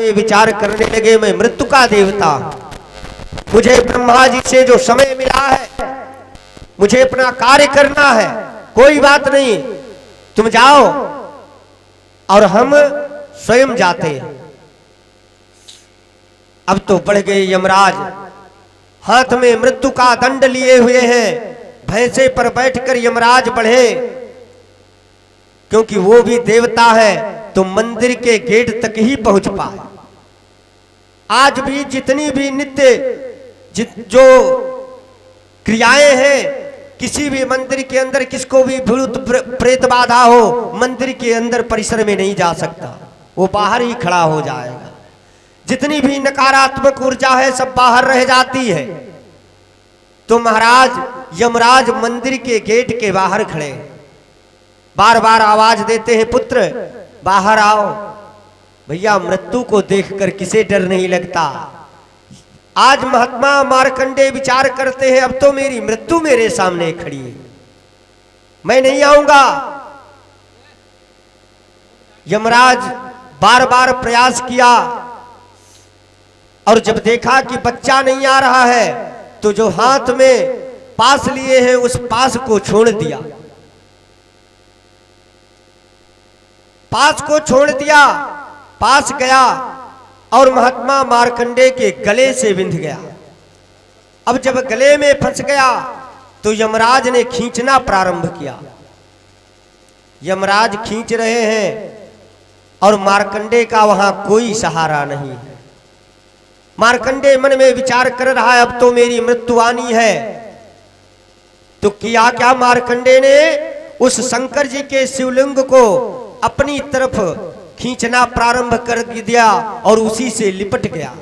में विचार करने लगे, मैं मृत्यु का देवता, मुझे ब्रह्मा जी से जो समय मिला है, मुझे अपना कार्य करना है, कोई बात नहीं, तुम जाओ और हम स्वयं जाते हैं। अब तो बढ़ गए यमराज, हाथ में मृत्यु का दंड लिए हुए हैं, भैंसे पर बैठकर यमराज बढ़े, क्योंकि वो भी देवता है तो मंदिर के गेट तक ही पहुंच पाए। आज भी जितनी भी नित्य जो क्रियाएं हैं, किसी भी मंदिर के अंदर किसको भी भूत प्रेत बाधा हो, मंदिर के अंदर परिसर में नहीं जा सकता, वो बाहर ही खड़ा हो जाएगा। जितनी भी नकारात्मक ऊर्जा है सब बाहर रह जाती है। तो महाराज यमराज मंदिर के गेट के बाहर खड़े, बार बार आवाज देते हैं, पुत्र बाहर आओ। भैया मृत्यु को देखकर किसे डर नहीं लगता। आज महात्मा मार्कंडेय विचार करते हैं, अब तो मेरी मृत्यु मेरे सामने खड़ी है, मैं नहीं आऊंगा। यमराज बार बार प्रयास किया और जब देखा कि बच्चा नहीं आ रहा है तो जो हाथ में पास लिए हैं उस पास को छोड़ दिया, पास को छोड़ दिया, पास गया और महात्मा मार्कंडेय के गले से बिंध गया। अब जब गले में फंस गया तो यमराज ने खींचना प्रारंभ किया। यमराज खींच रहे हैं और मार्कंडेय का वहां कोई सहारा नहीं है। मार्कंडेय मन में विचार कर रहा है, अब तो मेरी मृत्यु आनी है। तो किया क्या मार्कंडेय ने, उस शंकर जी के शिवलिंग को अपनी तरफ खींचना प्रारंभ कर दिया और उसी से लिपट गया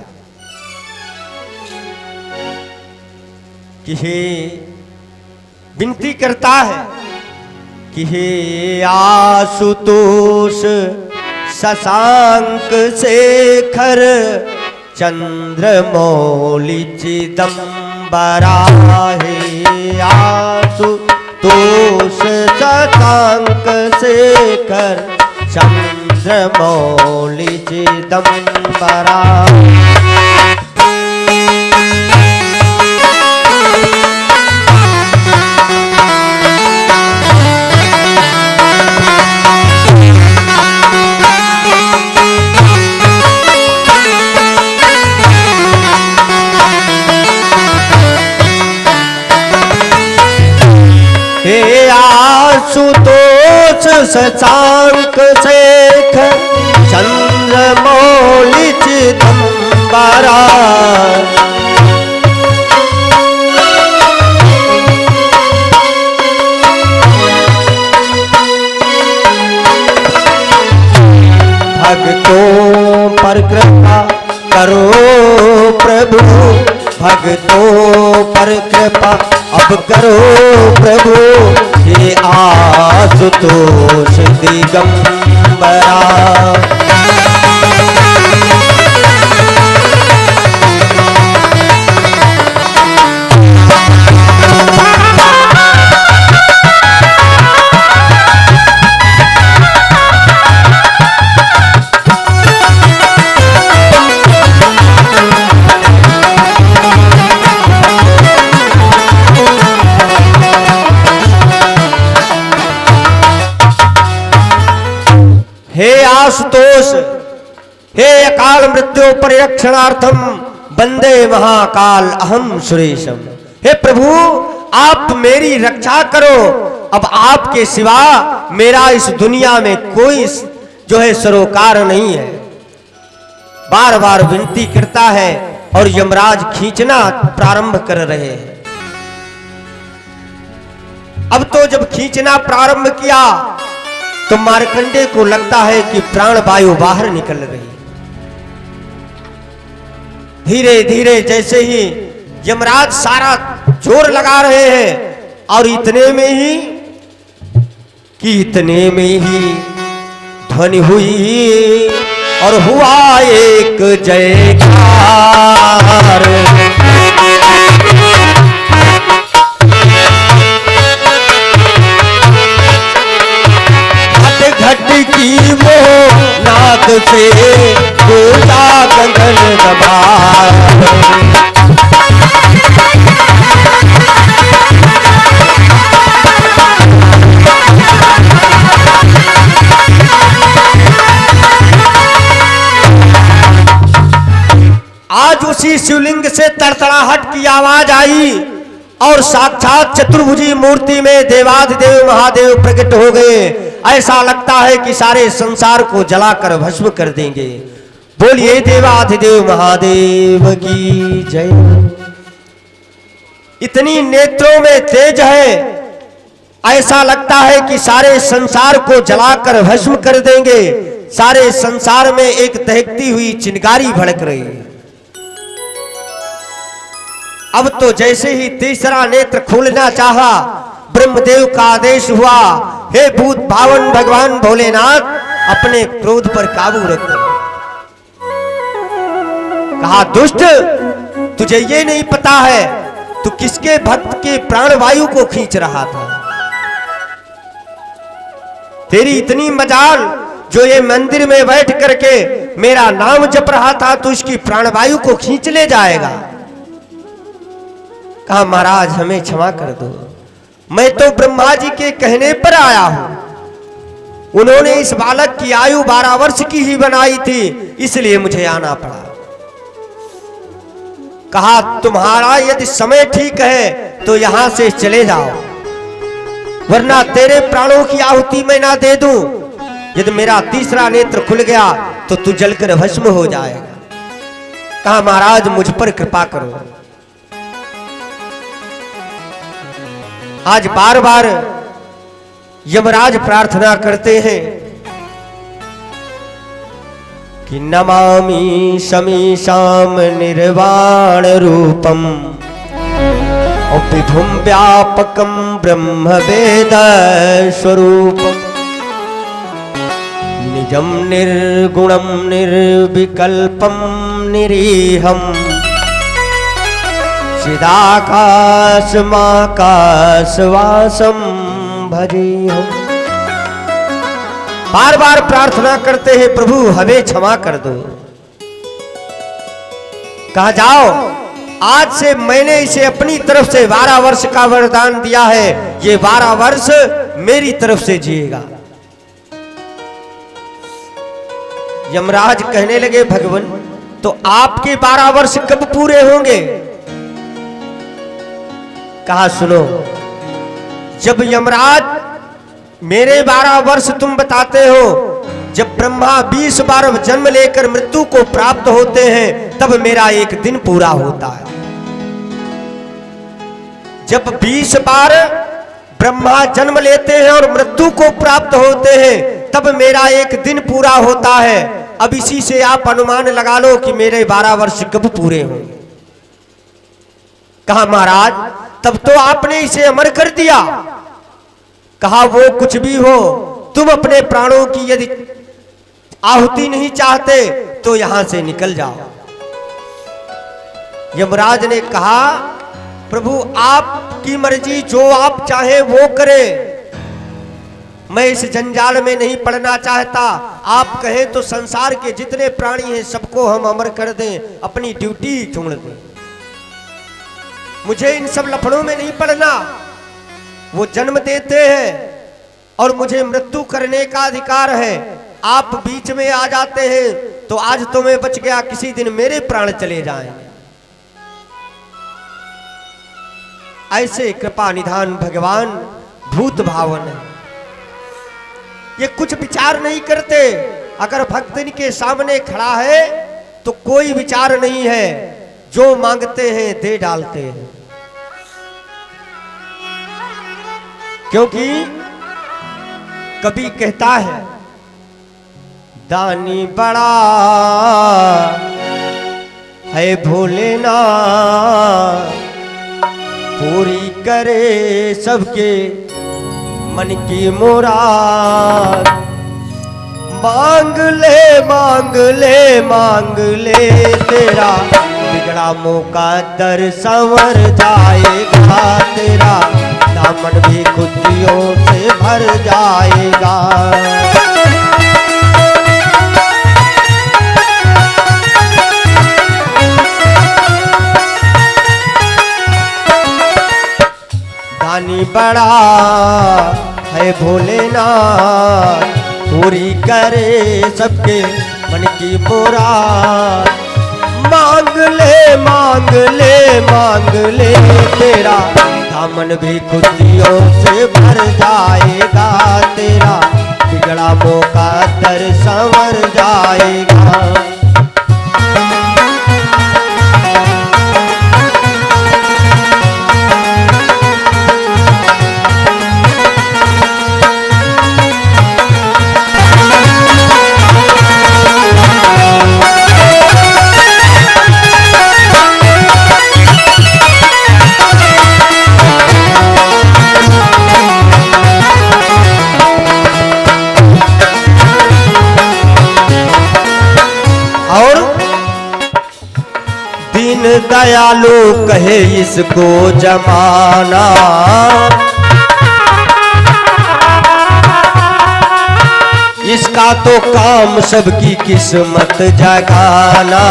कि हे, विनती करता है कि हे आशुतोष शशांक शेखर चंद्रमौलि चिदंबरा, हे आशुतोष शशांक शेखर चंद्रमौलि चिदंबरा। हे आशुतोष शशांक शेखर चंद्रमौलि चिदंबरा, भक्तों पर कृपा करो प्रभु, भक्तों पर कृपा अब करो प्रभु, हे आशुतोष दिगंबरा। हे आशुतोष, हे अकाल मृत्यु परिरक्षणार्थम वंदे महाकाल अहम सुरेशम। हे प्रभु आप मेरी रक्षा करो, अब आपके सिवा मेरा इस दुनिया में कोई जो है सरोकार नहीं है। बार बार विनती करता है और यमराज खींचना प्रारंभ कर रहे हैं। अब तो जब खींचना प्रारंभ किया तो मार्कंडेय को लगता है कि प्राण वायु बाहर निकल रही। धीरे धीरे जैसे ही यमराज सारा जोर लगा रहे हैं और इतने में ही ध्वनि हुई और हुआ एक जयकार। घट घट की वो नाद से गुजारा, आज उसी शिवलिंग से तड़तड़ाहट की आवाज आई और साक्षात चतुर्भुजी मूर्ति में देवाधिदेव महादेव प्रकट हो गए। ऐसा लगता है कि सारे संसार को जलाकर भस्म कर देंगे। बोलिए देवाधिदेव महादेव की जय। इतनी नेत्रों में तेज है, ऐसा लगता है कि सारे संसार को जलाकर भस्म कर देंगे। सारे संसार में एक दहकती हुई चिंगारी भड़क रही है। अब तो जैसे ही तीसरा नेत्र खोलना चाहा, ब्रह्मदेव का आदेश हुआ, हे भूत भावन भगवान भोलेनाथ, अपने क्रोध पर काबू रखो। कहा, दुष्ट, तुझे ये नहीं पता है तू किसके भक्त के प्राणवायु को खींच रहा था। तेरी इतनी मजाल, जो ये मंदिर में बैठ करके मेरा नाम जप रहा था, तो उसकी प्राणवायु को खींच ले जाएगा। कहा, महाराज हमें क्षमा कर दो, मैं तो ब्रह्मा जी के कहने पर आया हूं। उन्होंने इस बालक की आयु 12 वर्ष की ही बनाई थी, इसलिए मुझे आना पड़ा। कहा, तुम्हारा यदि समय ठीक है तो यहां से चले जाओ, वरना तेरे प्राणों की आहुति मैं ना दे दूं। यदि मेरा तीसरा नेत्र खुल गया तो तू जलकर भस्म हो जाएगा। कहा, महाराज मुझ पर कृपा करो। आज बार बार यमराज प्रार्थना करते हैं कि नमामि समीशाम निर्वाण रूपम विभुम व्यापकम ब्रह्म वेद स्वरूपम निजम निर्गुणम निर्विकल्पम निरीहम चिदाकाशमाकाशवासम भजेहम। बार बार प्रार्थना करते हैं, प्रभु हमें क्षमा कर दो। कहा, जाओ, आज से मैंने इसे अपनी तरफ से 12 वर्ष का वरदान दिया है, ये 12 वर्ष मेरी तरफ से जिएगा। यमराज कहने लगे, भगवान तो आपके 12 वर्ष कब पूरे होंगे? कहा, सुनो, जब यमराज मेरे 12 वर्ष तुम बताते हो, जब ब्रह्मा 20 बार जन्म लेकर मृत्यु को प्राप्त होते हैं, तब मेरा एक दिन पूरा होता है। जब 20 बार ब्रह्मा जन्म लेते हैं और मृत्यु को प्राप्त होते हैं, तब मेरा एक दिन पूरा होता है। अब इसी से आप अनुमान लगा लो कि मेरे 12 वर्ष कब पूरे होंगे। कहा, महाराज तब तो आपने इसे अमर कर दिया। कहा, वो कुछ भी हो, तुम अपने प्राणों की यदि आहुति नहीं चाहते तो यहां से निकल जाओ। यमराज ने कहा, प्रभु आपकी मर्जी, जो आप चाहे वो करें, मैं इस जंजाल में नहीं पड़ना चाहता। आप कहें तो संसार के जितने प्राणी हैं सबको हम अमर कर दें, अपनी ड्यूटी छोड़ दें। मुझे इन सब लफड़ों में नहीं पड़ना। वो जन्म देते हैं और मुझे मृत्यु करने का अधिकार है। आप बीच में आ जाते हैं तो आज तो मैं बच गया, किसी दिन मेरे प्राण चले जाएंगे। ऐसे कृपा निधान भगवान भूत भावन है। ये कुछ विचार नहीं करते। अगर भक्त इनके सामने खड़ा है तो कोई विचार नहीं है, जो मांगते हैं दे डालते हैं। क्योंकि कभी कहता है, दानी बड़ा है भोलेनाथ, पूरी करे सबके मन की मुराद। मांग ले मांग ले मांग ले, तेरा बिगड़ा मौका दर संवर जाएगा। तेरा दामन भी खुशियों से भर जाएगा। दानी बड़ा है भोलेनाथ, पूरी करे सबके मन की मुराद। मांग ले मांग ले तेरा दामन भी खुशियों से भर जाएगा, तेरा बिगड़ा मौका दर संवर जाएगा। दीन दयालु कहे इसको जमाना, इसका तो काम सबकी किस्मत जगाना।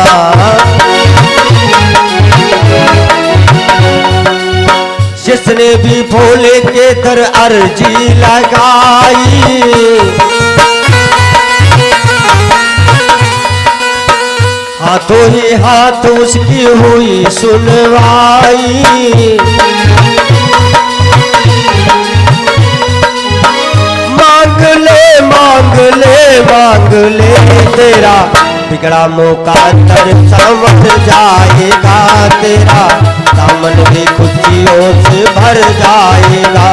जिसने भी भोले के दर अर्जी लगाई, हाथों ही हाथ उसकी हुई सुनवाई। मांग ले तेरा बिगड़ा मौका दर संवर जाएगा, तेरा दामन भी खुशियों से भर जाएगा।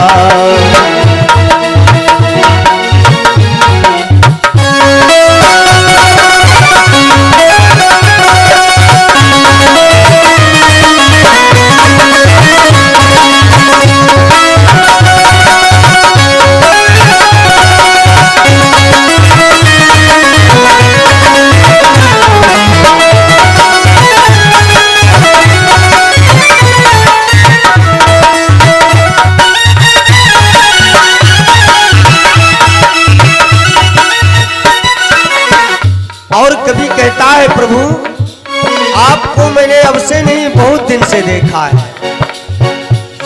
और कभी कहता है प्रभु आपको मैंने अब से नहीं बहुत दिन से देखा है,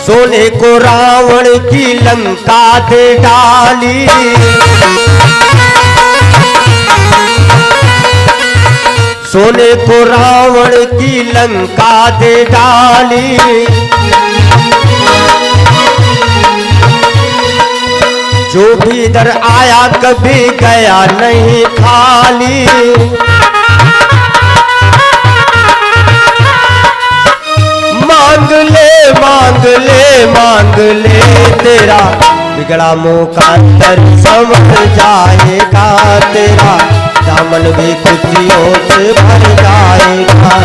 सोने को रावण की लंका दे डाली, सोने को रावण की लंका दे डाली। जो भी इधर आया कभी गया नहीं खाली, मांग ले तेरा बिगड़ा मौका दर संवर जाएगा, तेरा दामन भी खुशियों से भर जाएगा।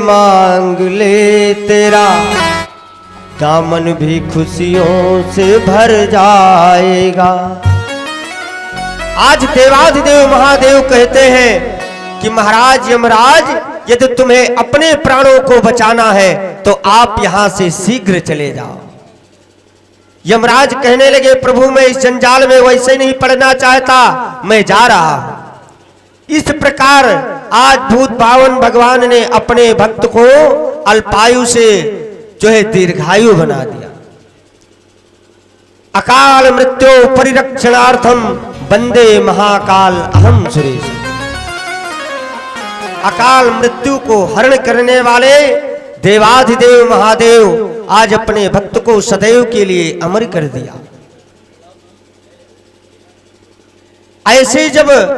मांग ले तेरा दामन भी खुशियों से भर जाएगा। आज देवाधिदेव महादेव कहते हैं कि महाराज यमराज यदि तुम्हें अपने प्राणों को बचाना है तो आप यहां से शीघ्र चले जाओ। यमराज कहने लगे प्रभु मैं इस जंजाल में वैसे नहीं पड़ना चाहता, मैं जा रहा हूं। इस प्रकार आज भूत पावन भगवान ने अपने भक्त को अल्पायु से जो है दीर्घायु बना दिया। अकाल मृत्यु परिरक्षणार्थम वंदे महाकाल अहम सुरेश। अकाल मृत्यु को हरण करने वाले देवाधिदेव महादेव आज अपने भक्त को सदैव के लिए अमर कर दिया। ऐसे जब